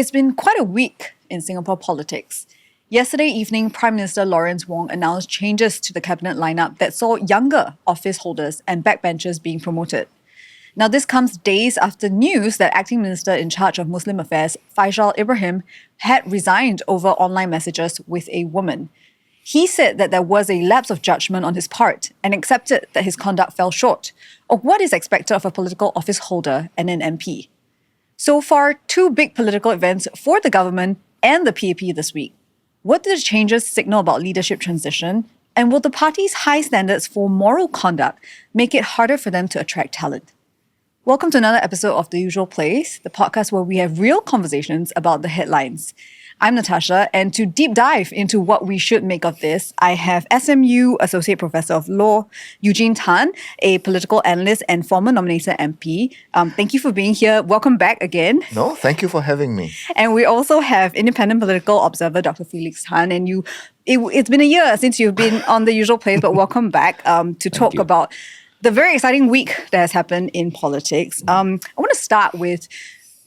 It's been quite a week in Singapore politics. Yesterday evening, Prime Minister Lawrence Wong announced changes to the cabinet lineup that saw younger office holders and backbenchers being promoted. Now, this comes days after news that acting minister in charge of Muslim affairs, Faishal Ibrahim, had resigned over online messages with a woman. He said that there was a lapse of judgment on his part and accepted that his conduct fell short of what is expected of a political office holder and an MP. So far, two big political events for the government and the PAP this week. What do the changes signal about leadership transition? And will the party's high standards for moral conduct make it harder for them to attract talent? Welcome to another episode of The Usual Place, the podcast where we have real conversations about the headlines. I'm Natasha, and to deep dive into what we should make of this, I have SMU Associate Professor of Law, Eugene Tan, a political analyst and former nominated MP. Thank you for being here. Welcome back again. No, thank you for having me. And we also have independent political observer Dr Felix Tan, and it's been a year since you've been on The Usual Place, but welcome back to talk about the very exciting week that has happened in politics. I want to start with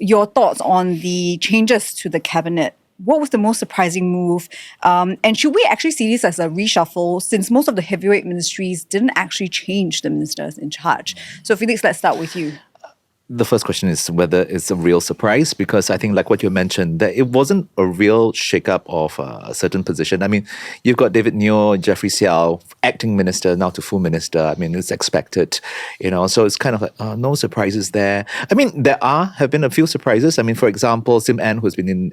your thoughts on the changes to the cabinet. What was the most surprising move? And should we actually see this as a reshuffle since most of the heavyweight ministries didn't actually change the ministers in charge? So Felix, let's start with you. The first question is whether it's a real surprise, because I think like what you mentioned, that it wasn't a real shake-up of a certain position. I mean, you've got David Neo, Jeffrey Xiao, acting minister, now to full minister. I mean, it's expected, so it's kind of like no surprises there. I mean, there have been a few surprises. I mean, for example, Sim Ann, who's been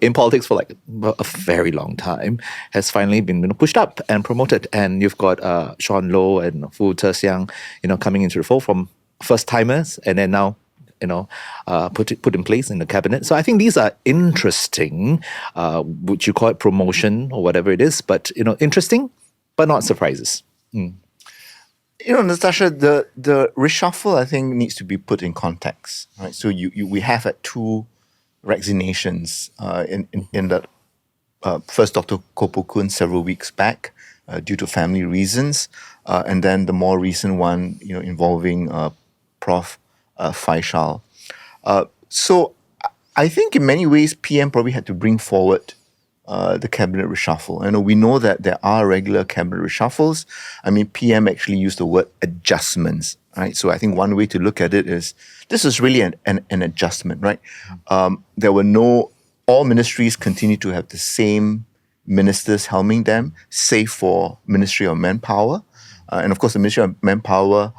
in politics for like a very long time, has finally been pushed up and promoted. And you've got Sean Low and Fu Te Xiang, coming into the fold from first-timers, and then now, put in place in the cabinet. So I think these are interesting. Would you call it promotion or whatever it is? But interesting, but not surprises. Natasha, the reshuffle I think needs to be put in context, right? So we have had two resignations in that first Dr. Koh Poh Koon several weeks back due to family reasons, and then the more recent one, involving Prof. Faishal. So I think in many ways, PM probably had to bring forward the cabinet reshuffle. We know that there are regular cabinet reshuffles. I mean, PM actually used the word adjustments, right? So I think one way to look at it is this is really an adjustment, right? There were all ministries continue to have the same ministers helming them, save for Ministry of Manpower. And of course, the Ministry of Manpower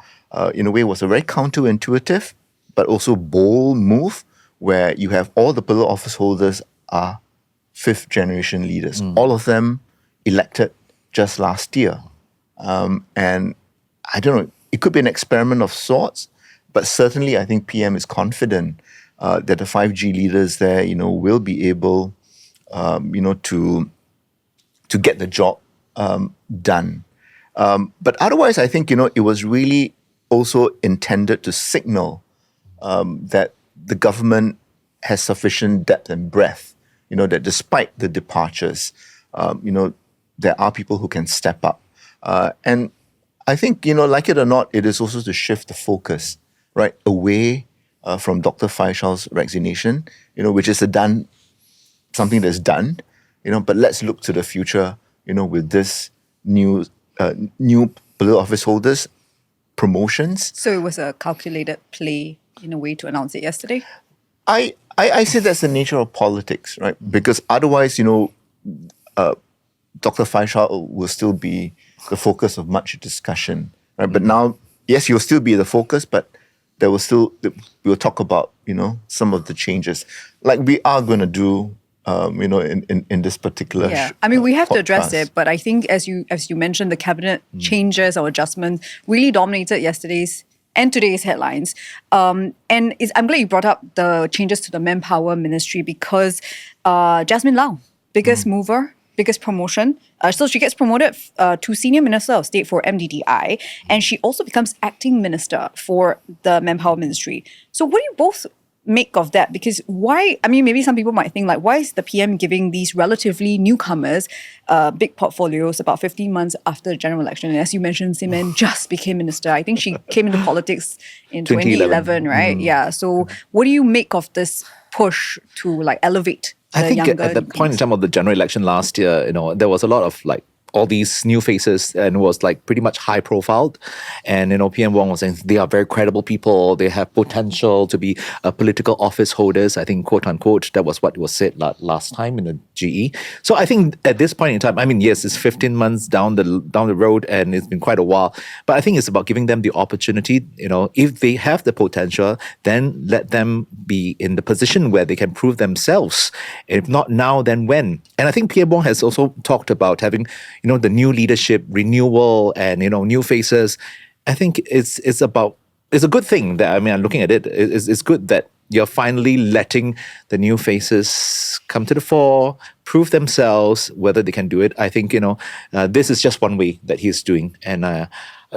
in a way was a very counterintuitive but also bold move where you have all the political office holders are fifth generation leaders, all of them elected just last year. And I don't know, it could be an experiment of sorts, but certainly I think PM is confident that the 5G leaders there, will be able, to get the job done. But otherwise, I think, it was really also intended to signal that the government has sufficient depth and breadth, that despite the departures, there are people who can step up. And I think, like it or not, it is also to shift the focus, right, away from Dr. Faishal's resignation, which is something that's done, but let's look to the future, with this new political office holders promotions. So it was a calculated play in a way to announce it yesterday? I say that's the nature of politics, right? Because otherwise, Dr. Faishal will still be the focus of much discussion, right? But now, yes, he'll still be the focus, but we'll talk about, some of the changes. Like we are going to do in this particular we have to address podcast. it, but I think as you mentioned, the cabinet changes or adjustments really dominated yesterday's and today's headlines. And I'm glad you brought up the changes to the Manpower Ministry because Jasmin Lau, biggest mover, biggest promotion. So she gets promoted to Senior Minister of State for MDDI, and she also becomes acting minister for the Manpower Ministry. So what do you both make of that? Because why, I mean, maybe some people might think like, why is the PM giving these relatively newcomers big portfolios about 15 months after the general election? And as you mentioned, Simen just became minister. I think she came into politics in 2011, right? Yeah. So what do you make of this push to like elevate the I think younger at the point in newcomers? time of the general election last year, there was a lot of like all these new faces and was like pretty much high profiled. And, PM Wong was saying they are very credible people. They have potential to be political office holders. I think, quote unquote, that was what was said last time in the GE. So I think at this point in time, I mean, yes, it's 15 months down the road and it's been quite a while, but I think it's about giving them the opportunity. If they have the potential, then let them be in the position where they can prove themselves. If not now, then when? And I think PM Wong has also talked about having, the new leadership, renewal, and new faces. I think it's a good thing that, I mean, I'm looking at it. It's good that you're finally letting the new faces come to the fore, prove themselves, whether they can do it. I think this is just one way that he's doing, and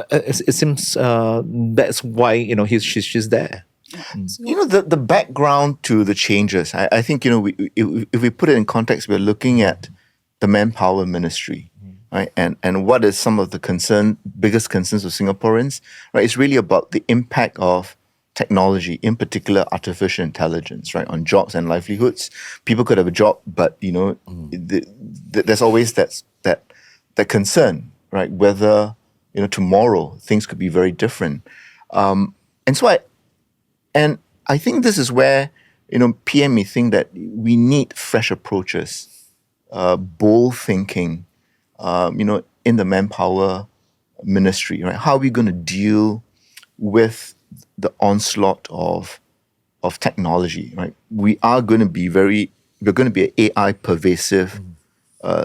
it seems that's why she's there. The background to the changes, I think, if we put it in context, we're looking at the manpower ministry, right? And what is some of the biggest concerns of Singaporeans, right? It's really about the impact of technology, in particular artificial intelligence, right, on jobs and livelihoods. People could have a job, but there's always that concern, right? Whether tomorrow things could be very different, and I think this is where PM may think that we need fresh approaches, bold thinking, in the manpower ministry, right? How are we going to deal with the onslaught of technology, right? We're going to be an AI pervasive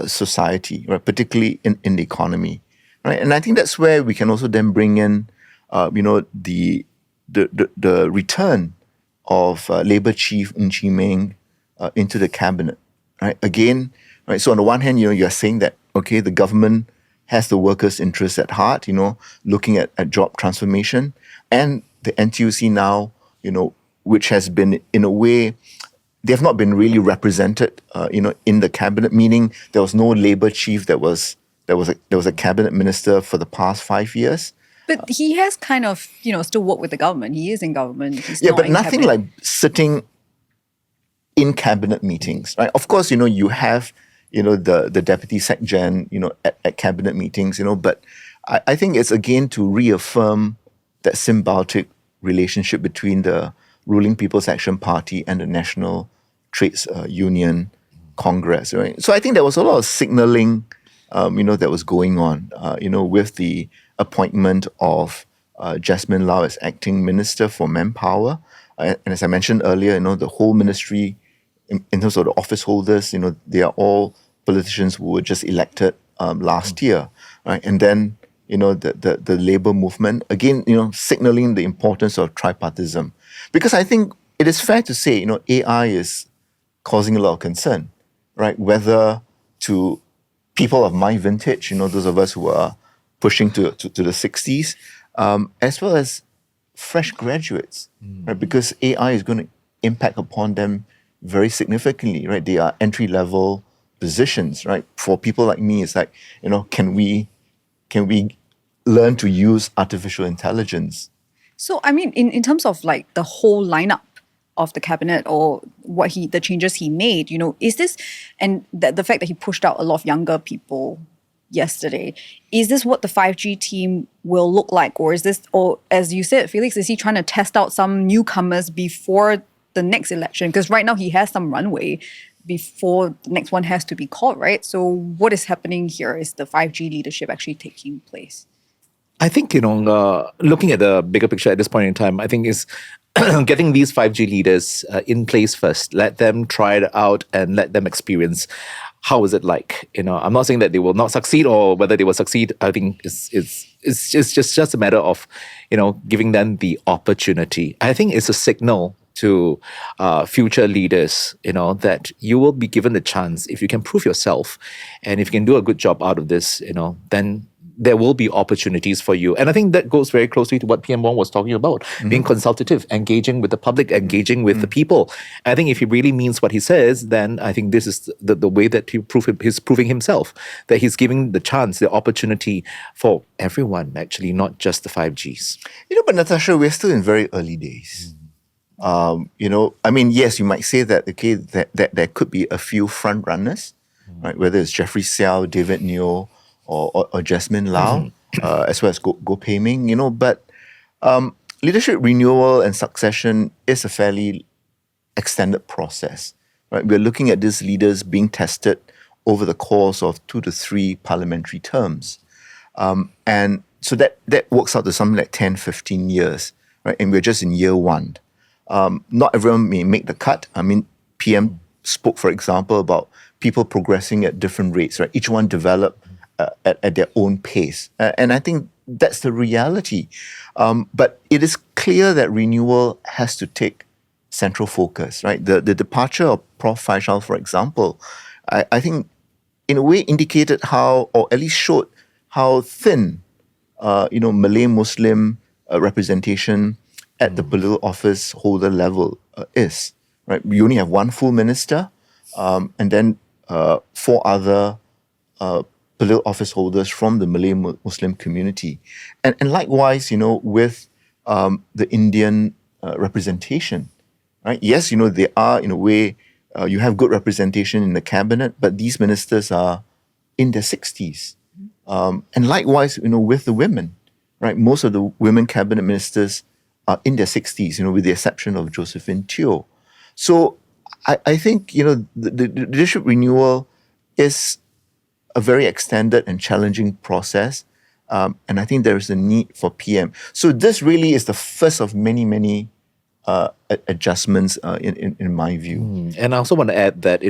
society, right? Particularly in the economy, right? And I think that's where we can also then bring in, the return of Labour Chief Ng Chee Meng into the cabinet, right? Again, right? So on the one hand, you're saying that, okay, the government has the workers' interests at heart, looking at job transformation, and the NTUC now, which has been, in a way, they have not been really represented, in the cabinet, meaning there was no Labour chief that was a cabinet minister for the past 5 years. But he has kind of, still worked with the government. He is in government. He's Yeah, not but in nothing cabinet. like sitting in cabinet meetings, right? Of course, you have, the deputy sec gen, at cabinet meetings, but I think it's again to reaffirm that symbiotic relationship between the ruling People's Action Party and the National Trades Union Congress, right? So I think there was a lot of signaling, that was going on, with the appointment of Jasmin Lau as acting minister for manpower. And as I mentioned earlier, the whole ministry, in terms of the office holders, they are all politicians who were just elected last year, right? And then, the labor movement, again, signaling the importance of tripartism. Because I think it is fair to say, AI is causing a lot of concern, right? Whether to people of my vintage, those of us who are pushing to the 60s, as well as fresh graduates, right? Because AI is going to impact upon them very significantly, right? They are entry-level positions, right? For people like me, it's like, can we learn to use artificial intelligence? So, I mean, in terms of like the whole lineup of the cabinet or the changes he made, is this, and the fact that he pushed out a lot of younger people yesterday, is this what the 5G team will look like? Or is this, or as you said, Felix, is he trying to test out some newcomers before the next election? Because right now he has some runway before the next one has to be called, right? So what is happening here? Is the 5G leadership actually taking place? I think, looking at the bigger picture at this point in time, I think is getting these 5G leaders in place first. Let them try it out and let them experience how is it like. I'm not saying that they will not succeed or whether they will succeed. I think it's just a matter of, giving them the opportunity. I think it's a signal to future leaders, that you will be given the chance if you can prove yourself, and if you can do a good job out of this, then there will be opportunities for you. And I think that goes very closely to what PM Wong was talking about, being consultative, engaging with the public, engaging with the people. I think if he really means what he says, then I think this is the way that he's proving himself, that he's giving the chance, the opportunity for everyone, actually, not just the 5Gs. But Natasha, we're still in very early days. Yes, you might say that, okay, that there could be a few front runners, right? Whether it's Jeffrey Xiao, David Neo, or Jasmin Lau, as well as Go Pei Ming, but leadership renewal and succession is a fairly extended process, right? We're looking at these leaders being tested over the course of 2 to 3 parliamentary terms. And so that works out to something like 10, 15 years, right? And we're just in year 1. Not everyone may make the cut. PM spoke, for example, about people progressing at different rates, right? Each one develop at their own pace. And I think that's the reality. But it is clear that renewal has to take central focus, right? The departure of Prof. Faishal, for example, I think in a way indicated how, or at least showed how thin, Malay Muslim representation at the political office holder level is, right? We only have one full minister, and then 4 other political office holders from the Malay Muslim community. And likewise, with the Indian representation, right? Yes, they are, in a way, you have good representation in the cabinet, but these ministers are in their 60s. And likewise, with the women, right? Most of the women cabinet ministers are in their 60s, with the exception of Josephine Teo. So I think, the leadership renewal is a very extended and challenging process. And I think there is a need for PM. So this really is the first of many, many adjustments in my view. And I also want to add that,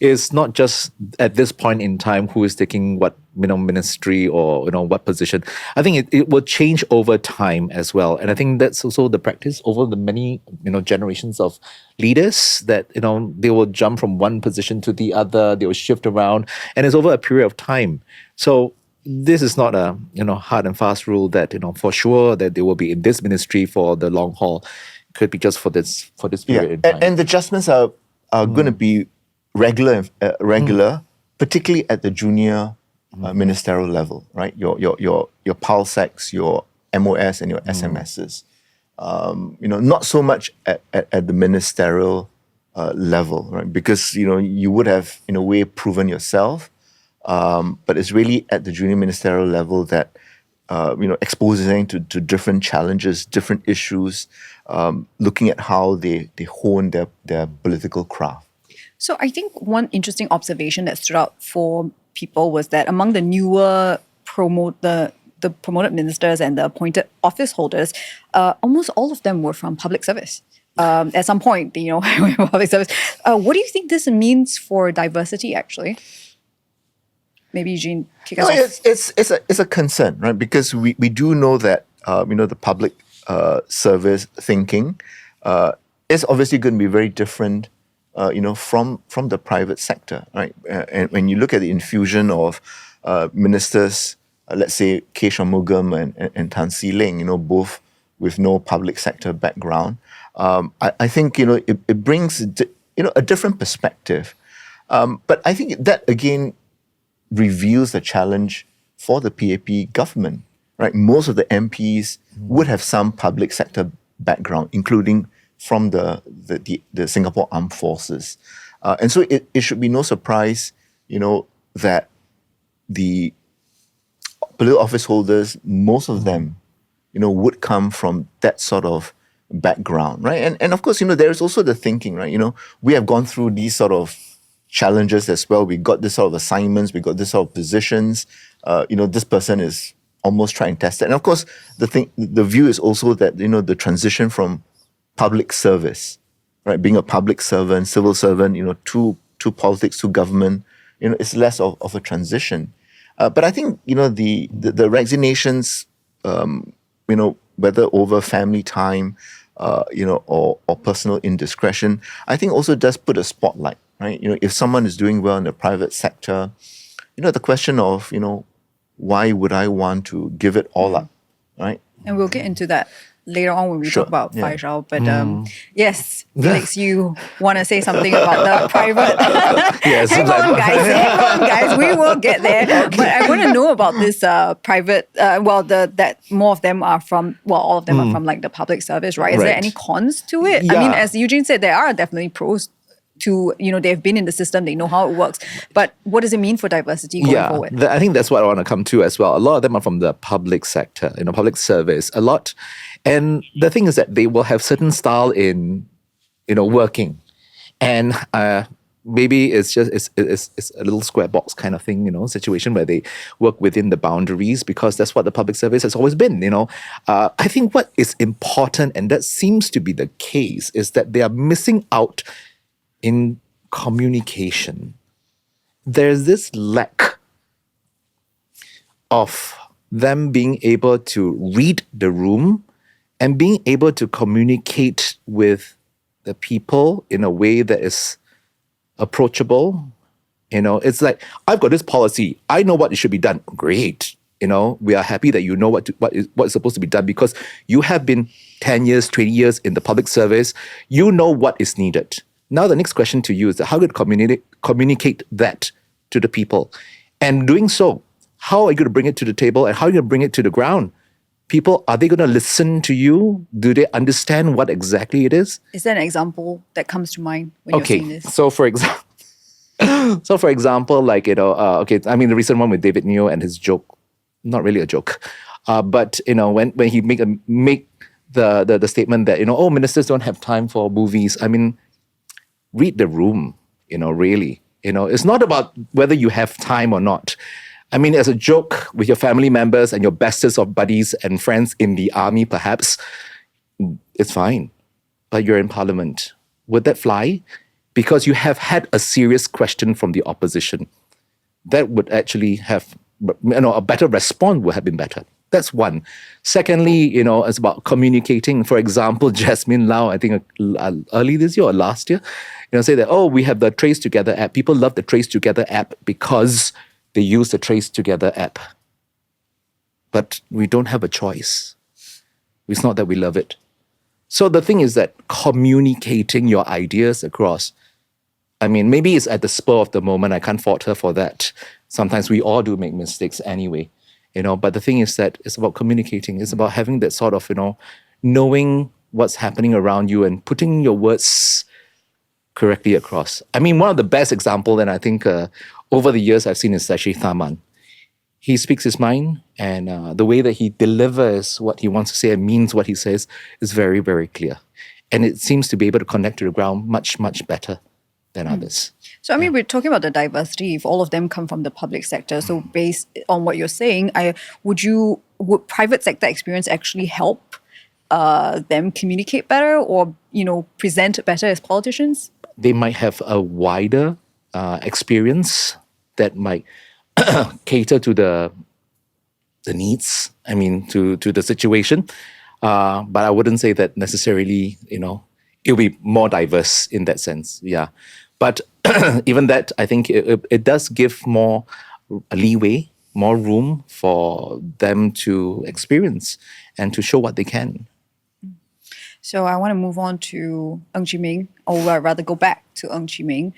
it's not just at this point in time who is taking what, ministry or, what position. I think it will change over time as well. And I think that's also the practice over the many, generations of leaders that, they will jump from one position to the other, they will shift around, and it's over a period of time. So this is not a, hard and fast rule that, for sure that they will be in this ministry for the long haul. Could be just for this period in time. And the adjustments are going to be regular, particularly at the junior ministerial level, right? Your PALSECs, your MOS, and your SMSs. Not so much at the ministerial level, right? Because you would have in a way proven yourself, but it's really at the junior ministerial level that exposing to different challenges, different issues, looking at how they hone their political craft. So I think one interesting observation that stood out for people was that among the newer the promoted ministers and the appointed office holders, almost all of them were from public service. At some point, public service. What do you think this means for diversity, actually? Maybe Eugene, kick us off. It's a concern, right? Because we do know that the public service thinking is obviously going to be very different, from the private sector, right? And when you look at the infusion of ministers, let's say K. Shanmugam and Tan Si Ling, both with no public sector background, I think it brings a different perspective. But I think that again reveals the challenge for the PAP government, right? Most of the MPs would have some public sector background, including from the Singapore Armed Forces. And so it should be no surprise, that the political office holders, most of them, would come from that sort of background, right? And of course, there's also the thinking, right? We have gone through these sort of challenges as well. We got this sort of assignments, we got this sort of positions. This person is almost try and test it. And of course, the view is also that, the transition from public service, right, being a public servant, civil servant, to politics, to government, it's less of a transition. But I think, the resignations, whether over family time, or personal indiscretion, I think also does put a spotlight, right? If someone is doing well in the private sector, the question of, why would I want to give it all up, right? And we'll get into that later on when we Sure, talk about yeah. Faishal. But yes, Felix, you want to say something about the private? Yes, Hang on, guys. We will get there. But I want to know about this private. That more of them are from. Well, all of them are from like the public service, right? Is there Right. any cons to it? I mean, Yeah. as Eugene said, there are definitely pros. To they've been in the system, they know how it works. But what does it mean for diversity going forward? I think that's what I want to come to as well. A lot of them are from the public sector, public service, a lot. And the thing is that they will have certain style in, working. And maybe it's just, it's a little square box kind of thing, situation where they work within the boundaries because that's what the public service has always been, I think what is important, and that seems to be the case, is that they are missing out in communication. There's this lack of them being able to read the room and being able to communicate with the people in a way that is approachable. It's like, I've got this policy. I know what it should be done. Great. We are happy that you know what is supposed to be done because you have been 10 years, 20 years in the public service. You know what is needed. Now, the next question to you is that how do you communicate that to the people? And doing so, how are you going to bring it to the table and how are you going to bring it to the ground? People, are they going to listen to you? Do they understand what exactly it is? Is there an example that comes to mind when you're seeing this? So for example, like, the recent one with David Neo and his joke, not really a joke, but, when he make the statement that, ministers don't have time for movies. I mean, read the room, really. It's not about whether you have time or not. I mean, as a joke with your family members and your bestest of buddies and friends in the army, perhaps, it's fine. But you're in parliament. Would that fly? Because you have had a serious question from the opposition. That would actually have, a better response would have been better. That's one. Secondly, it's about communicating. For example, Jasmin Lau, I think early this year or last year, say that, we have the Trace Together app. People love the Trace Together app because they use the Trace Together app. But we don't have a choice. It's not that we love it. So the thing is that communicating your ideas across, I mean, maybe it's at the spur of the moment. I can't fault her for that. Sometimes we all do make mistakes anyway. But the thing is that it's about communicating. It's about having that sort of, knowing what's happening around you and putting your words correctly across. I mean, one of the best examples, and I think over the years I've seen is actually Tharman. He speaks his mind, and the way that he delivers what he wants to say and means what he says is very, very clear. And it seems to be able to connect to the ground much, much better than others. So, I mean, we're talking about the diversity. If all of them come from the public sector, so based on what you're saying, would private sector experience actually help them communicate better or, present better as politicians? They might have a wider experience that might cater to the needs, to the situation. But I wouldn't say that necessarily, it'll be more diverse in that sense. Yeah. But even that, I think it does give more leeway, more room for them to experience and to show what they can. So I want to move on to Ng Chee Meng, or rather go back to Ng Chee Meng.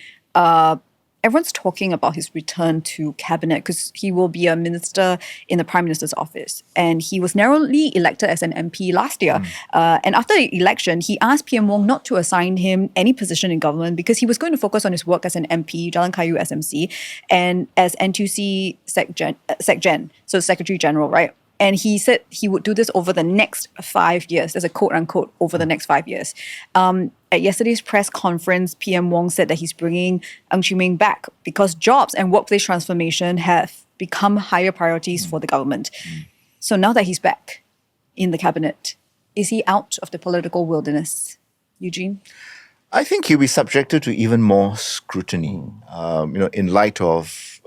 Everyone's talking about his return to cabinet because he will be a minister in the Prime Minister's office. And he was narrowly elected as an MP last year. And after the election, he asked PM Wong not to assign him any position in government because he was going to focus on his work as an MP, Jalan Kayu SMC, and as NTUC SecGen, so Secretary General, right? And he said he would do this over the next 5 years. There's a quote unquote, over the next 5 years. At yesterday's press conference, PM Wong said that he's bringing Ng Chee Meng back because jobs and workplace transformation have become higher priorities for the government. So now that he's back in the cabinet, is he out of the political wilderness? Eugene? I think he'll be subjected to even more scrutiny, in light of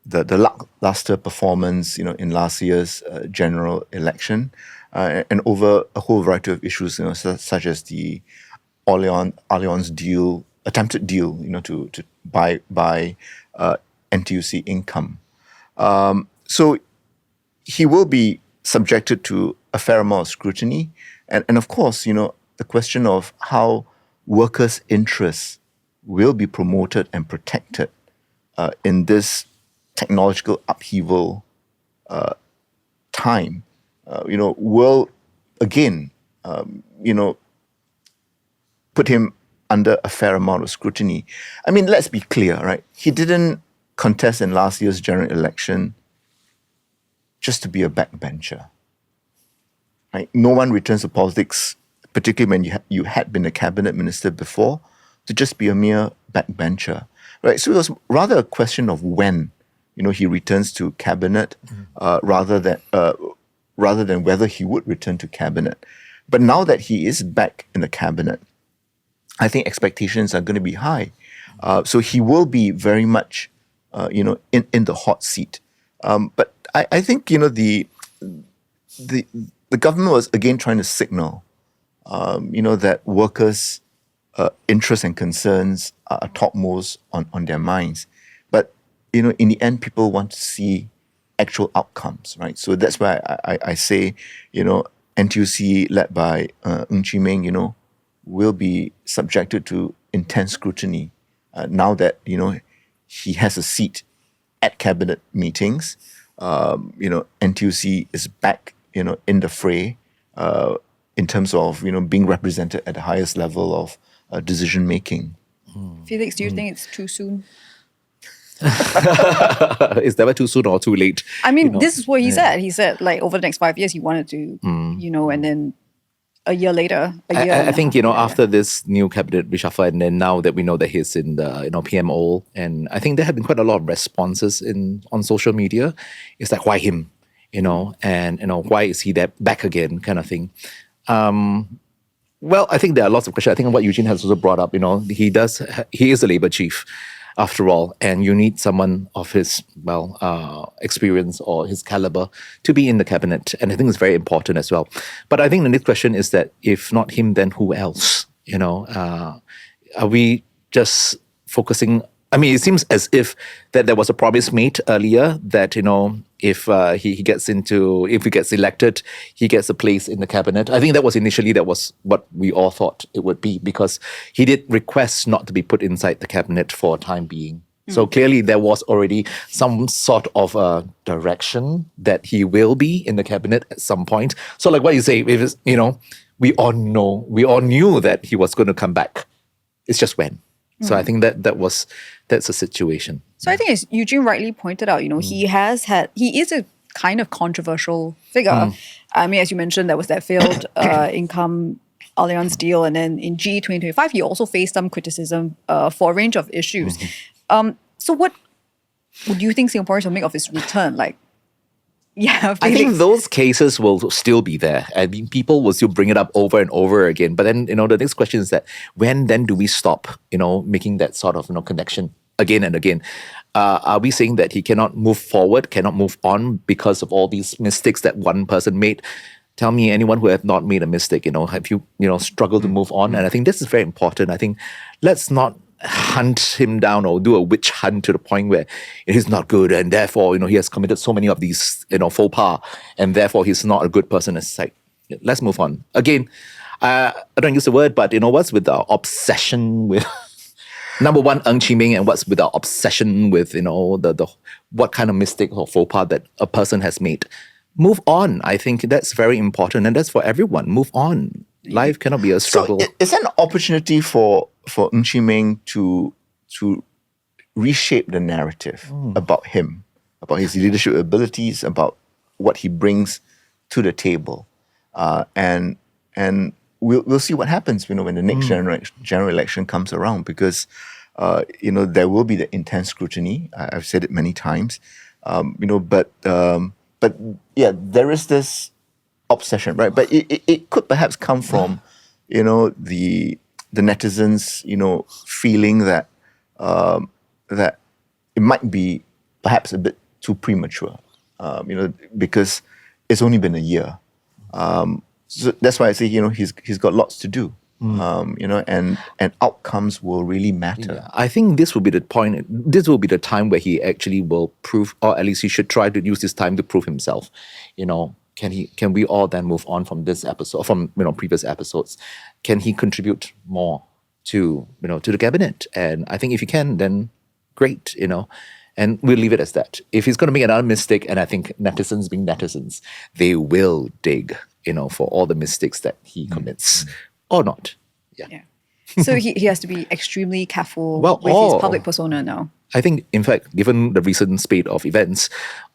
the lackluster performance, in last year's general election, and over a whole variety of issues, such as the Allianz deal, attempted deal, to buy NTUC income. So he will be subjected to a fair amount of scrutiny. And of course, the question of how workers' interests will be promoted and protected in this technological upheaval time, will again, put him under a fair amount of scrutiny. I mean, let's be clear, right? He didn't contest in last year's general election just to be a backbencher. Right? No one returns to politics, particularly when you had been a cabinet minister before, to just be a mere backbencher. Right? So it was rather a question of when, he returns to cabinet, rather than whether he would return to cabinet. But now that he is back in the cabinet, I think expectations are going to be high. So he will be very much, in the hot seat. But I think, the government was again trying to signal, that workers' interests and concerns are topmost on their minds. But, in the end, people want to see actual outcomes, right? So that's why I say, NTUC led by Ng Chee Meng, will be subjected to intense scrutiny now that, he has a seat at cabinet meetings. NTUC is back, in the fray in terms of, being represented at the highest level of decision making. Felix, do you think it's too soon? It's never too soon or too late. I mean, this is what he said. He said, like, over the next 5 years, he wanted to, and then a year later, I think, after this new cabinet reshuffle, and then now that we know that he's in the, PMO, and I think there have been quite a lot of responses on social media. It's like, why him? And, why is he there back again, kind of thing. Well, I think there are lots of questions. I think what Eugene has also brought up, he is a Labour chief, after all, and you need someone of his, experience or his caliber to be in the cabinet. And I think it's very important as well. But I think the next question is that if not him, then who else? Are we just focusing? I mean, it seems as if that there was a promise made earlier that, if he gets elected, he gets a place in the cabinet. I think that was what we all thought it would be, because he did request not to be put inside the cabinet for a time being. So clearly there was already some sort of a direction that he will be in the cabinet at some point. So like what you say, if it's, we all knew that he was going to come back. It's just when. So I think that's a situation. So I think as Eugene rightly pointed out, he is a kind of controversial figure. I mean, as you mentioned, there was that failed income alliance deal. And then in GE 2025, he also faced some criticism for a range of issues. So what would you think Singaporeans will make of his return? I think those cases will still be there. I mean, people will still bring it up over and over again. But then, the next question is that when then do we stop, making that sort of, connection again and again? Are we saying that he cannot move forward, cannot move on because of all these mistakes that one person made? Tell me anyone who have not made a mistake, have you, struggled to move on? And I think this is very important. I think let's not hunt him down or do a witch hunt to the point where he's not good and therefore, he has committed so many of these, faux pas and therefore he's not a good person. It's like, let's move on. Again, I don't use the word, but what's with our obsession with number one, Ng Chee Meng, and what's with our obsession with, the what kind of mistake or faux pas that a person has made. Move on. I think that's very important, and that's for everyone. Move on. Life cannot be a struggle. So it's an opportunity for Ng Chee Meng to reshape the narrative about him, about his leadership abilities, about what he brings to the table, and we'll see what happens. When the next general election comes around, because there will be the intense scrutiny. I've said it many times, but yeah, there is this obsession, right? But it could perhaps come from, the netizens, feeling that that it might be perhaps a bit too premature, because it's only been a year. So that's why I say, he's got lots to do. and outcomes will really matter. Yeah, I think this will be the point. This will be the time where he actually will prove, or at least he should try to use this time to prove himself. Can we all then move on from this episode, from previous episodes? Can he contribute more to the cabinet? And I think if he can, then great. And we'll leave it as that. If he's going to make another mistake, and I think netizens being netizens, they will dig, for all the mistakes that he commits or not. Yeah. So he has to be extremely careful Well, with his public persona now. I think, in fact, given the recent spate of events,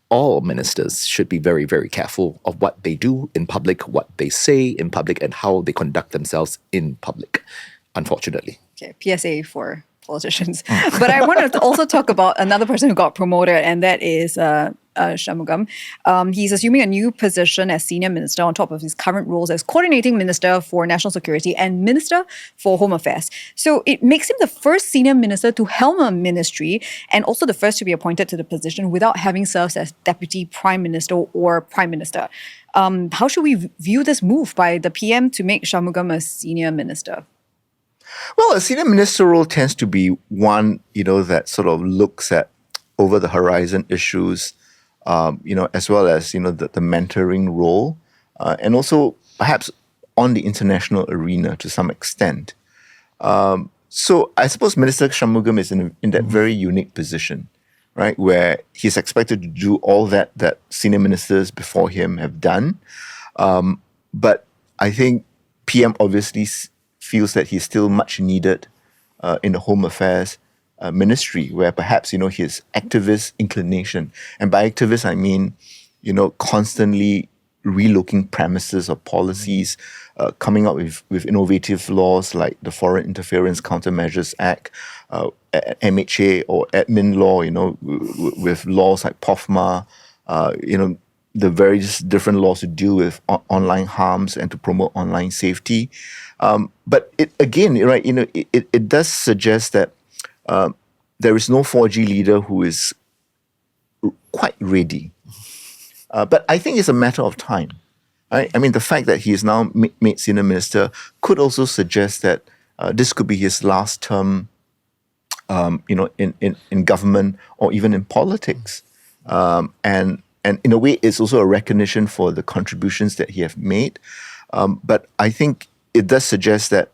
all ministers should be very, very careful of what they do in public, what they say in public, and how they conduct themselves in public, unfortunately. Okay, PSA for politicians. But I want to also talk about another person who got promoted, and that is Shanmugam. He's assuming a new position as senior minister on top of his current roles as coordinating minister for national security and minister for home affairs. So it makes him the first senior minister to helm a ministry and also the first to be appointed to the position without having served as deputy prime minister or prime minister. How should we view this move by the PM to make Shanmugam a senior minister? Well, a senior minister role tends to be one, that sort of looks at over the horizon issues, as well as, the mentoring role, and also perhaps on the international arena to some extent. So I suppose Minister Shanmugam is in that very unique position, right, where he's expected to do all that senior ministers before him have done. But I think PM obviously feels that he's still much needed in the Home Affairs ministry, where perhaps, his activist inclination, and by activist I mean, constantly relooking premises or policies, coming up with innovative laws like the Foreign Interference Countermeasures Act, MHA or admin law, with laws like POFMA, the various different laws to deal with online harms and to promote online safety. But it again, right, it does suggest that there is no 4G leader who is quite ready. But I think it's a matter of time. Right? I mean, the fact that he is now made senior minister could also suggest that this could be his last term, in government or even in politics. And in a way, it's also a recognition for the contributions that he has made. But I think it does suggest that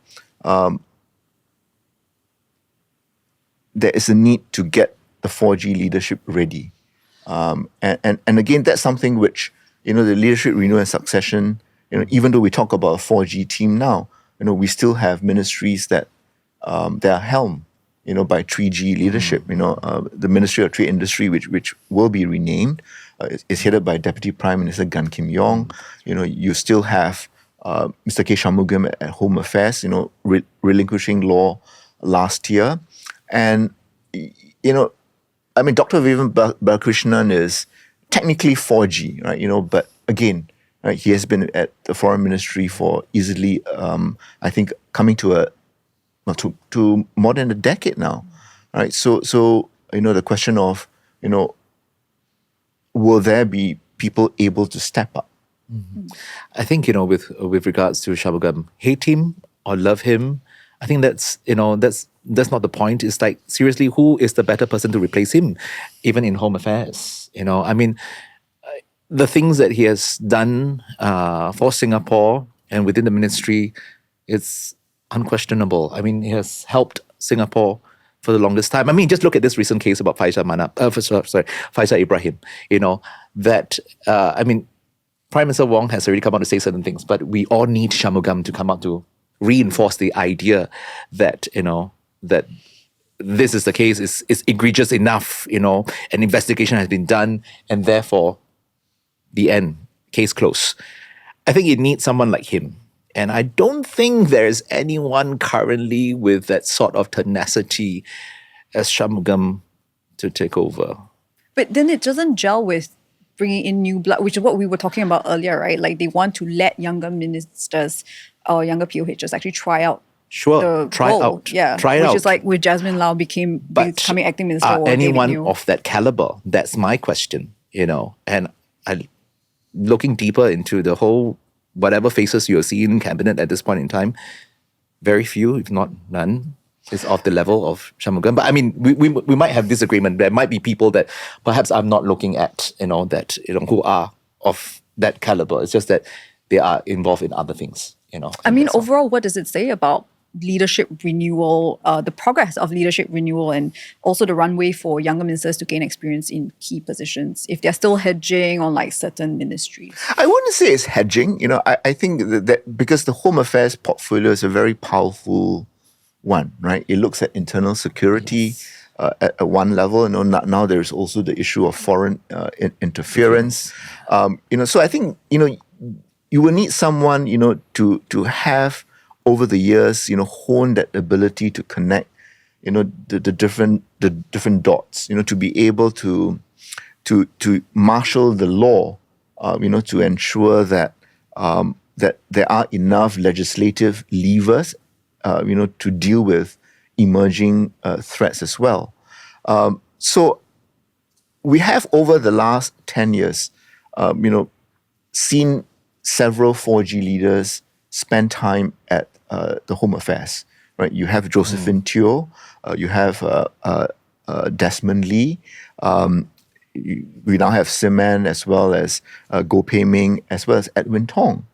there is a need to get the 4G leadership ready. And again, that's something which, the leadership renewal and succession, even though we talk about a 4G team now, we still have ministries that are helmed, by 3G leadership. The Ministry of Trade Industry, which will be renamed, is headed by Deputy Prime Minister Gan Kim Yong. You still have Mr. K. Shanmugam at Home Affairs, relinquishing law last year. And, Dr. Vivian Balakrishnan is technically 4G, right? But again, right, he has been at the Foreign Ministry for easily, I think, coming to to more than a decade now, right? So the question of, will there be people able to step up? Mm-hmm. I think, with regards to Shanmugam, hate him or love him, I think that's not the point. It's like, seriously, who is the better person to replace him, even in Home Affairs? The things that he has done for Singapore and within the ministry, it's unquestionable. I mean, he has helped Singapore for the longest time. I mean, just look at this recent case about Faishal Ibrahim. Prime Minister Wong has already come out to say certain things, but we all need Shanmugam to come out to reinforce the idea that, that this is the case, is egregious enough, an investigation has been done, and therefore, the end, case closed. I think you need someone like him. And I don't think there's anyone currently with that sort of tenacity as Shanmugam to take over. But then it doesn't gel with bringing in new blood, which is what we were talking about earlier, right? Like they want to let younger ministers or younger POHs actually try out. Sure, try role. out. Yeah, try which out. is like with Jasmin Lau becoming acting minister. Or anyone David of that caliber? That's my question, And looking deeper into the whole, whatever faces you're seeing in cabinet at this point in time, very few, if not none, is of the level of Shanmugam. But I mean, we might have disagreement. There might be people that perhaps I'm not looking at, who are of that caliber. It's just that they are involved in other things, I mean, overall, what does it say about leadership renewal, the progress of leadership renewal, and also the runway for younger ministers to gain experience in key positions if they're still hedging on like certain ministries? I wouldn't say it's hedging. I think that because the Home Affairs portfolio is a very powerful one, right? It looks at internal security at one level. Now there's also the issue of foreign interference. So I think you will need someone to have over the years hone that ability to connect the different dots, to be able to marshal the law, to ensure that that there are enough legislative levers, to deal with emerging threats as well. So we have over the last 10 years, seen several 4G leaders spend time at the Home Affairs, right? You have Josephine Teo, you have Desmond Lee, we now have Siman as well as Goh Pei Ming as well as Edwin Tong.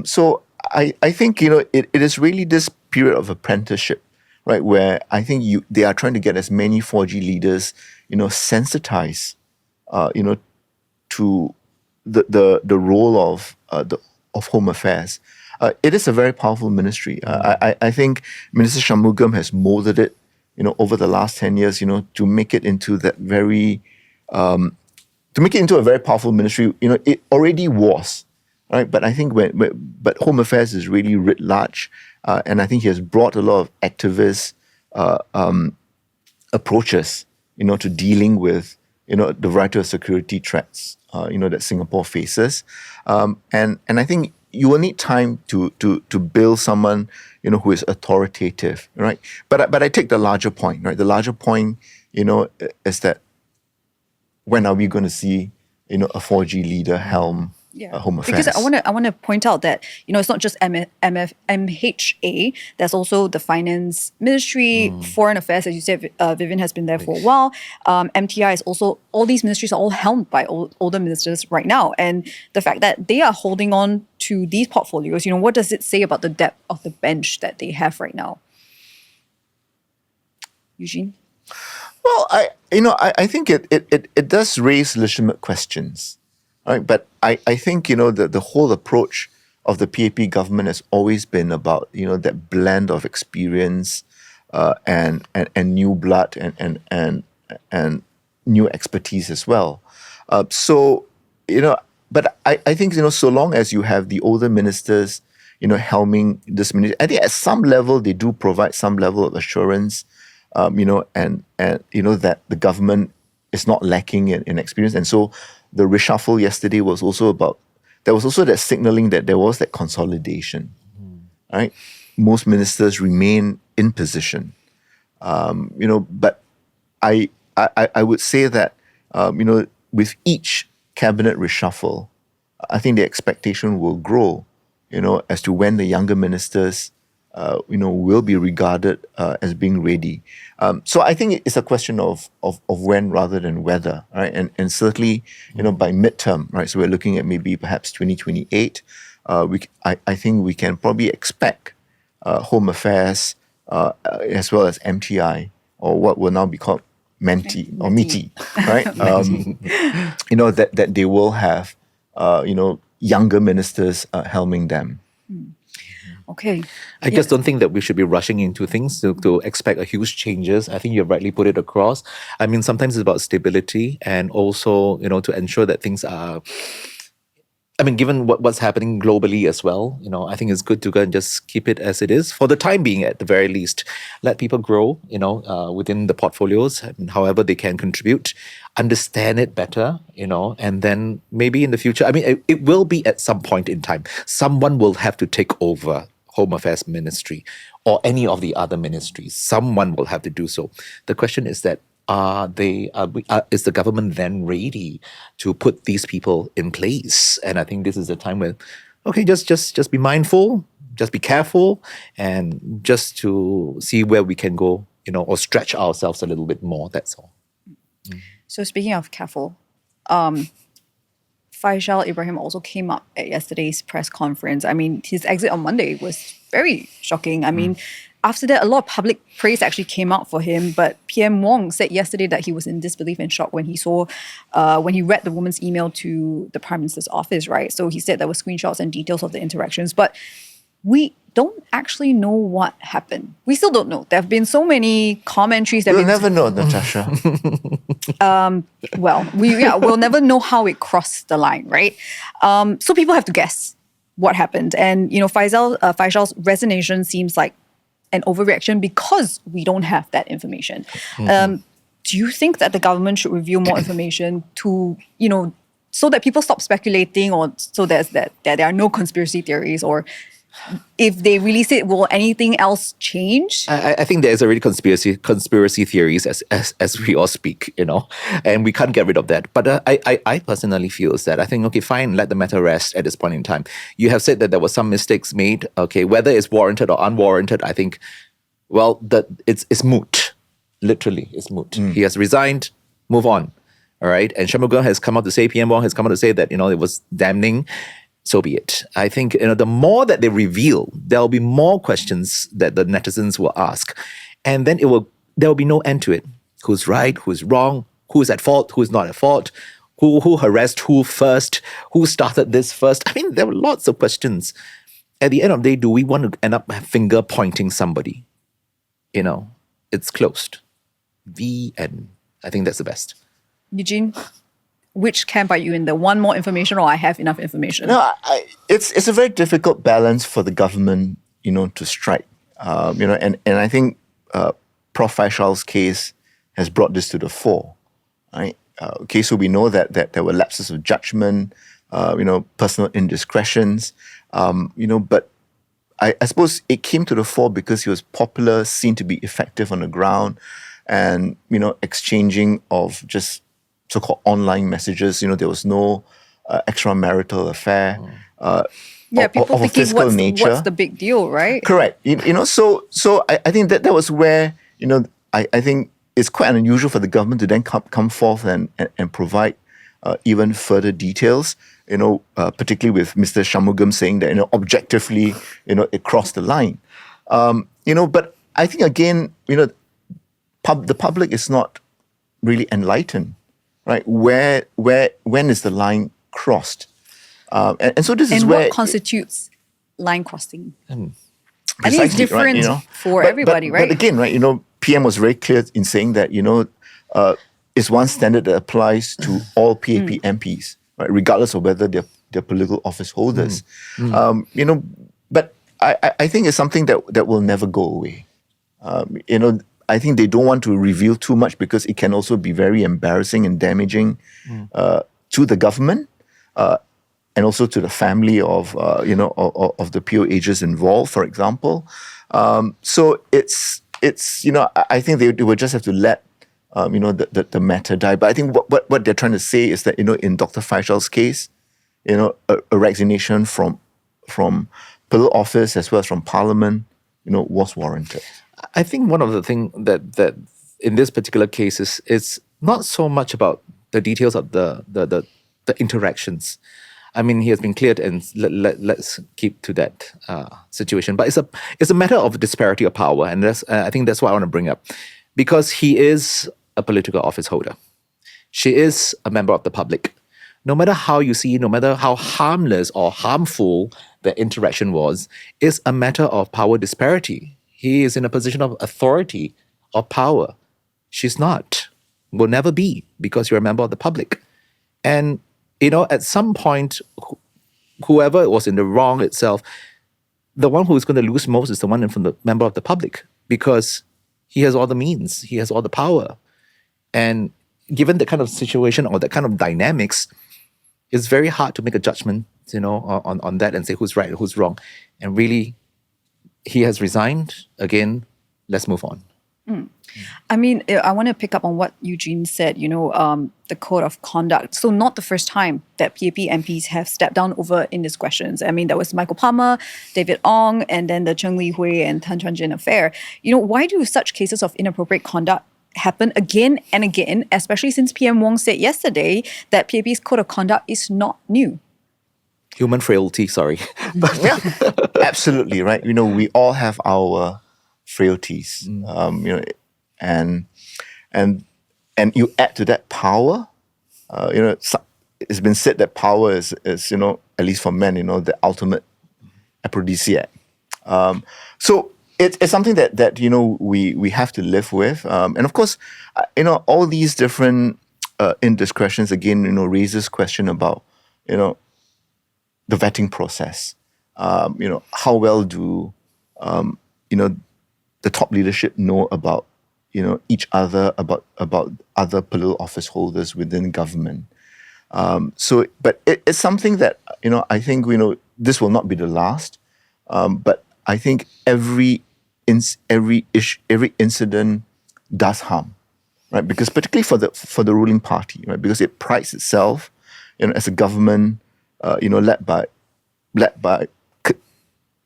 So I think it is really this period of apprenticeship, right, where I think they are trying to get as many 4G leaders sensitized to the role of Home Affairs. It is a very powerful ministry. I think Minister Shanmugam has molded it over the last 10 years to make it into that very to make it into a very powerful ministry. It already was, right? But I think but Home Affairs is really writ large, and I think he has brought a lot of activist approaches, to dealing with the variety of security threats, that Singapore faces, and I think you will need time to build someone who is authoritative, right? But I take the larger point, right? The larger point, is that when are we going to see a 4G leader helm Home Affairs? Because I want to point out that it's not just MHA. There's also the Finance Ministry, Foreign Affairs, as you said. Vivian has been there for a while. MTI is also, all these ministries are all helmed by older ministers right now, and the fact that they are holding on to these portfolios, what does it say about the depth of the bench that they have right now? Eugene? Well, I think it does raise legitimate questions. Right, but I think the whole approach of the PAP government has always been about that blend of experience and new blood and new expertise as well. So but I think so long as you have the older ministers helming this ministry, I think at some level they do provide some level of assurance, and that the government is not lacking in experience, and so. The reshuffle yesterday was also about, there was also that signaling that there was that consolidation, right? Most ministers remain in position, but I would say that, with each cabinet reshuffle, I think the expectation will grow, as to when the younger ministers, will be regarded as being ready. So I think it's a question of when rather than whether, right? And certainly, by midterm, right? So we're looking at maybe perhaps 2028. I think we can probably expect Home Affairs as well as MTI, or what will now be called MENTI or MITI, right? That they will have younger ministers helming them. Okay. I just don't think that we should be rushing into things to expect a huge changes. I think you've rightly put it across. I mean, sometimes it's about stability and also, to ensure that things are, given what's happening globally as well, I think it's good to go and just keep it as it is for the time being, at the very least. Let people grow, within the portfolios, however they can contribute, understand it better, and then maybe in the future, it will be at some point in time, someone will have to take over Home Affairs Ministry or any of the other ministries. Someone will have to do so. The question is that, is the government then ready to put these people in place? And I think this is the time where, okay, just be mindful, just be careful and just to see where we can go, or stretch ourselves a little bit more. That's all. So speaking of careful, Faishal Ibrahim also came up at yesterday's press conference. I mean, his exit on Monday was very shocking. I mean, after that, a lot of public praise actually came out for him. But PM Wong said yesterday that he was in disbelief and shock when he saw, when he read the woman's email to the Prime Minister's office, right? So he said there were screenshots and details of the interactions. But we don't actually know what happened. We still don't know. There have been so many commentaries that We'll never know, Natasha. We'll never know how it crossed the line, right? So people have to guess what happened. And, Faishal's resignation seems like an overreaction because we don't have that information. Do you think that the government should reveal more information to, so that people stop speculating, or so that there are no conspiracy theories, or if they release it, will anything else change? I think there's already conspiracy theories as we all speak, and we can't get rid of that. But I personally feel that I think, okay, fine, let the matter rest at this point in time. You have said that there were some mistakes made. Okay, whether it's warranted or unwarranted, I think, it's moot. Literally, it's moot. He has resigned. Move on. All right. And Shanmugam has come out to say, PM Wong has come out to say that it was damning. So be it. I think the more that they reveal, there'll be more questions that the netizens will ask, and then there will be no end to it. Who's right? Who's wrong? Who's at fault? Who's not at fault? Who harassed who first? Who started this first? I mean, there were lots of questions. At the end of the day, do we want to end up finger pointing somebody? It's closed. The end. I think that's the best. Eugene, which camp are you in? The want more information, or I have enough information? No, it's a very difficult balance for the government, to strike. And I think Prof. Faishal's case has brought this to the fore, right? So we know that there were lapses of judgment, personal indiscretions, but I suppose it came to the fore because he was popular, seen to be effective on the ground, and exchanging of just so-called online messages. There was no extramarital affair. People of a thinking physical nature. what's the big deal, right? Correct. So I think that was where I think it's quite unusual for the government to then come forth and provide even further details. Particularly with Mr. Shanmugam saying that objectively it crossed the line. But I think again the public is not really enlightened. Right, when is the line crossed? And so this is where what constitutes line crossing. I think it's Precisely, different right, for everybody, right? But again, right, PM was very clear in saying that it's one standard that applies to all PAP MPs, right, regardless of whether they're political office holders. But I think it's something that will never go away. I think they don't want to reveal too much because it can also be very embarrassing and damaging to the government and also to the family of of the POHs involved, for example. So it's I think they would just have to let the matter die. But I think what they're trying to say is that in Dr. Faishal's case, a resignation from political office as well as from Parliament, was warranted. I think one of the things that in this particular case is not so much about the details of the interactions. I mean, he has been cleared, and let's keep to that situation. But it's a matter of disparity of power, and I think that's what I want to bring up, because he is a political office holder. She is a member of the public. No matter how you see, no matter how harmless or harmful the interaction was, it's a matter of power disparity. He is in a position of authority or power. She's not. Will never be, because you're a member of the public. And, at some point, whoever was in the wrong itself, the one who is going to lose most is the one from the member of the public, because he has all the means, he has all the power. And given that kind of situation or that kind of dynamics, it's very hard to make a judgment, on that and say who's right and who's wrong. And really, he has resigned. Again, let's move on. I mean, I want to pick up on what Eugene said, the code of conduct. So not the first time that PAP MPs have stepped down over indiscretions. I mean, there was Michael Palmer, David Ong, and then the Cheng Li Hui and Tan Chuan Jin affair. Why do such cases of inappropriate conduct happen again and again, especially since PM Wong said yesterday that PAP's code of conduct is not new? Human frailty, sorry. Yeah, absolutely, right. We all have our frailties, and you add to that power. It's been said that power is at least for men, the ultimate aphrodisiac. So it's something that we have to live with, and of course, all these different indiscretions again, raises question about the vetting process. How well do the top leadership know about each other, about other political office holders within government. But it's something that I think this will not be the last. But I think every incident does harm, right? Because particularly for the ruling party, right? Because it prides itself, as a government, led by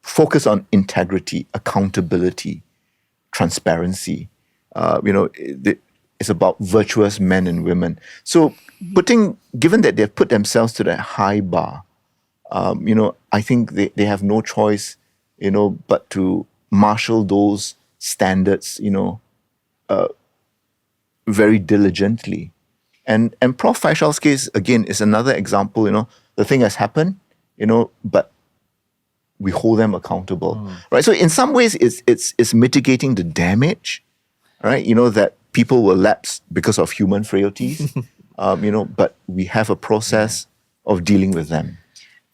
focus on integrity, accountability, transparency. It's about virtuous men and women. So given that they've put themselves to that high bar, I think they have no choice, but to marshal those standards, very diligently. And Prof. Faishal's case, again, is another example, the thing has happened, but we hold them accountable, right? So in some ways, it's mitigating the damage, right? That people will lapse because of human frailties, but we have a process of dealing with them.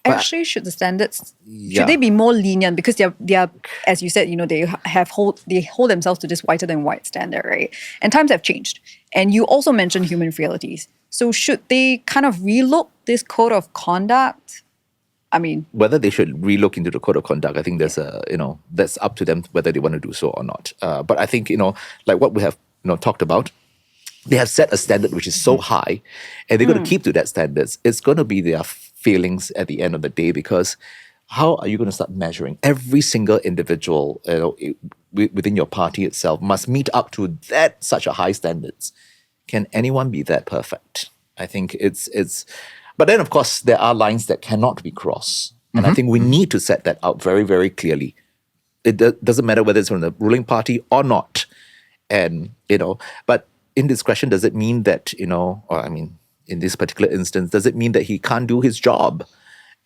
Actually, should the standards should they be more lenient, because they are as you said, they hold themselves to this whiter than white standard, right? And times have changed, and you also mentioned human frailties. So should they kind of relook this code of conduct? I mean, whether they should relook into the code of conduct, I think there's that's up to them whether they want to do so or not. But I think like what we have talked about, they have set a standard which is so high, and they're going to keep to that standards. It's going to be their failings at the end of the day, because how are you going to start measuring every single individual within your party itself must meet up to such a high standards? Can anyone be that perfect? I think it's. But then, of course, there are lines that cannot be crossed. And I think we need to set that out very, very clearly. It doesn't matter whether it's from the ruling party or not. And, but indiscretion, does it mean that, in this particular instance, does it mean that he can't do his job?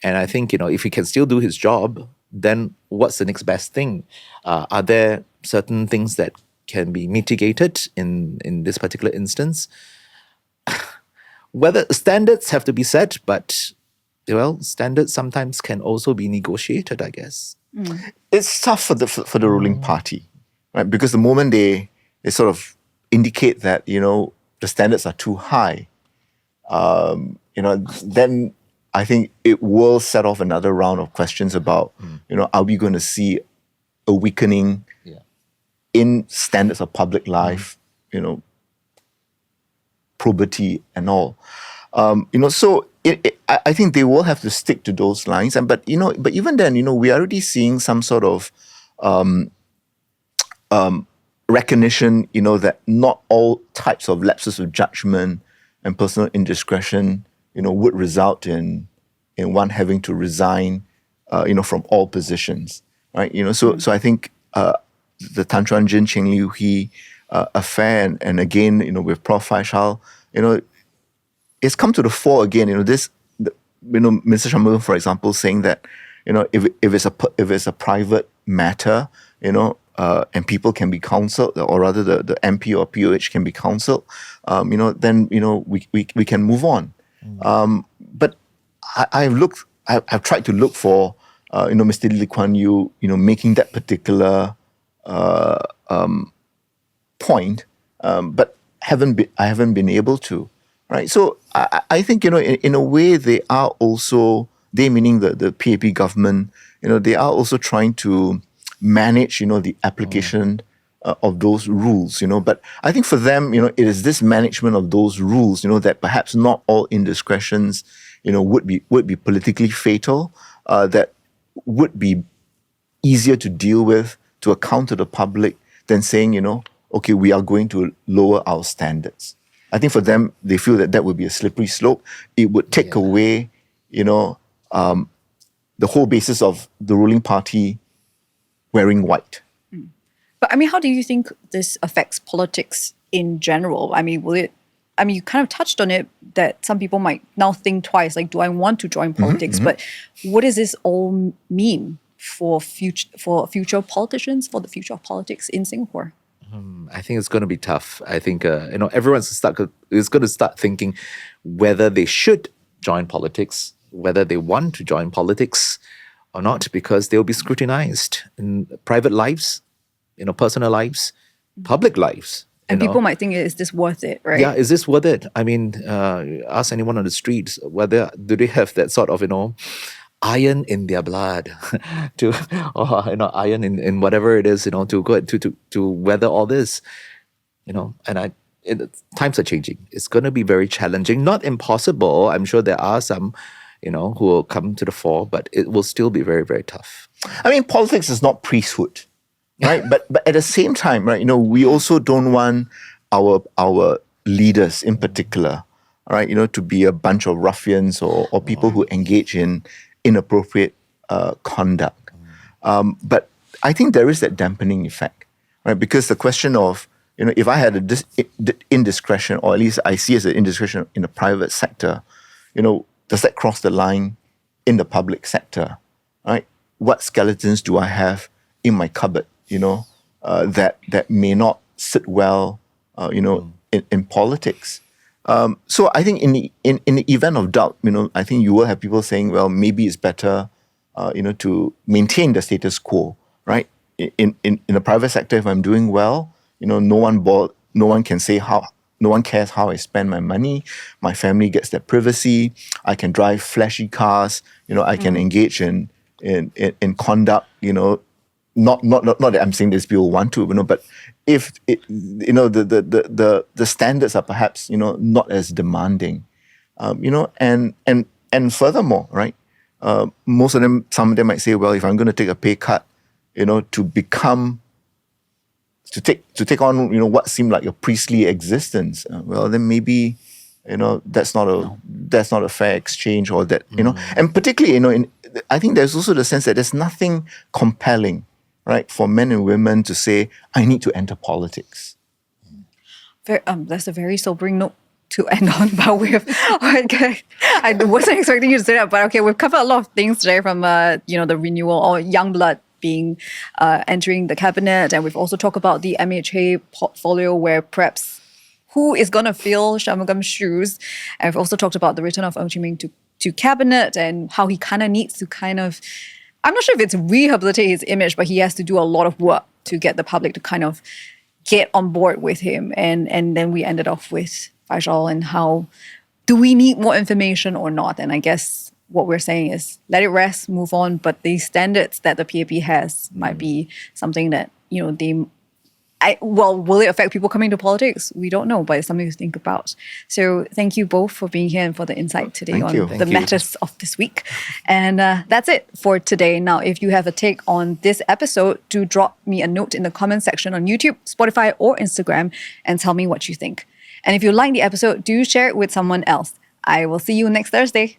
And I think, if he can still do his job, then what's the next best thing? Are there certain things that can be mitigated in this particular instance? Whether standards have to be set, but standards sometimes can also be negotiated, I guess. It's tough for the ruling party, right? Because the moment they sort of indicate that the standards are too high, then I think it will set off another round of questions about are we going to see a weakening in standards of public life, probity and all. So I think they will have to stick to those lines. But even then, we're already seeing some sort of recognition, that not all types of lapses of judgment and personal indiscretion, would result in one having to resign, from all positions, right? So I think the Tan Chuan Jin, Cheng Li Hui affair, and again, with Prof. Faishal, it's come to the fore again. Minister Shanmugam, for example, saying that if it's a private matter, and people can be counselled, or rather the MP or POH can be counselled, then we can move on. But I've tried to look for Mr. Lee Kuan Yew, making that particular point, but I haven't been able to, right? So I think in a way they are also, they meaning the PAP government, they are also trying to manage the application of those rules, But I think for them, it is this management of those rules, that perhaps not all indiscretions, would be politically fatal, that would be easier to deal with, to account to the public, than saying, okay, we are going to lower our standards. I think for them, they feel that would be a slippery slope. It would take away, the whole basis of the ruling party wearing white. But how do you think this affects politics in general? You kind of touched on it, that some people might now think twice, like, do I want to join politics? But what does this all mean for future politicians, for the future of politics in Singapore? I think it's going to be tough. I think everyone's is going to start thinking whether they should join politics, whether they want to join politics or not, because they'll be scrutinized in private lives, personal lives, public lives. And people might think, is this worth it, right? Yeah, is this worth it? Ask anyone on the streets whether do they have that sort of iron in their blood iron in whatever it is to go to weather all this, times are changing. It's going to be very challenging, not impossible. I'm sure there are some who will come to the fore, but it will still be very, very tough. Politics is not priesthood, right? but at the same time, right, we also don't want our leaders in particular, right, to be a bunch of ruffians or people who engage in inappropriate conduct. But I think there is that dampening effect, right? Because the question of, if I had indiscretion, or at least I see as an indiscretion in the private sector, does that cross the line in the public sector, right? What skeletons do I have in my cupboard, that may not sit well, in politics? So I think in the event of doubt, I think you will have people saying, well, maybe it's better, to maintain the status quo, right? In the private sector, if I'm doing well, no one can say no one cares how I spend my money. My family gets their privacy. I can drive flashy cars. I can engage in conduct. Not that I'm saying this people want to, but if it, the standards are perhaps not as demanding, and furthermore, right? Some of them might say, well, if I'm going to take a pay cut, to take on what seemed like a priestly existence, well, then maybe that's not a fair exchange, or that and particularly I think there's also the sense that there's nothing compelling, right, for men and women to say, I need to enter politics. That's a very sobering note to end on, but I wasn't expecting you to say that, but okay, we've covered a lot of things today, from the renewal or young blood being entering the cabinet, and we've also talked about the MHA portfolio, where perhaps who is going to fill Shanmugam's shoes, and we've also talked about the return of Ng Chee Meng to cabinet, and how he kind of needs to I'm not sure if it's rehabilitate his image, but he has to do a lot of work to get the public to kind of get on board with him. And then we ended off with Faishal and how, do we need more information or not? And I guess what we're saying is let it rest, move on. But the standards that the PAP has might be something that, will it affect people coming to politics? We don't know, but it's something to think about. So thank you both for being here and for the insight today on the matters of this week. And that's it for today. Now, if you have a take on this episode, do drop me a note in the comment section on YouTube, Spotify, or Instagram and tell me what you think. And if you like the episode, do share it with someone else. I will see you next Thursday.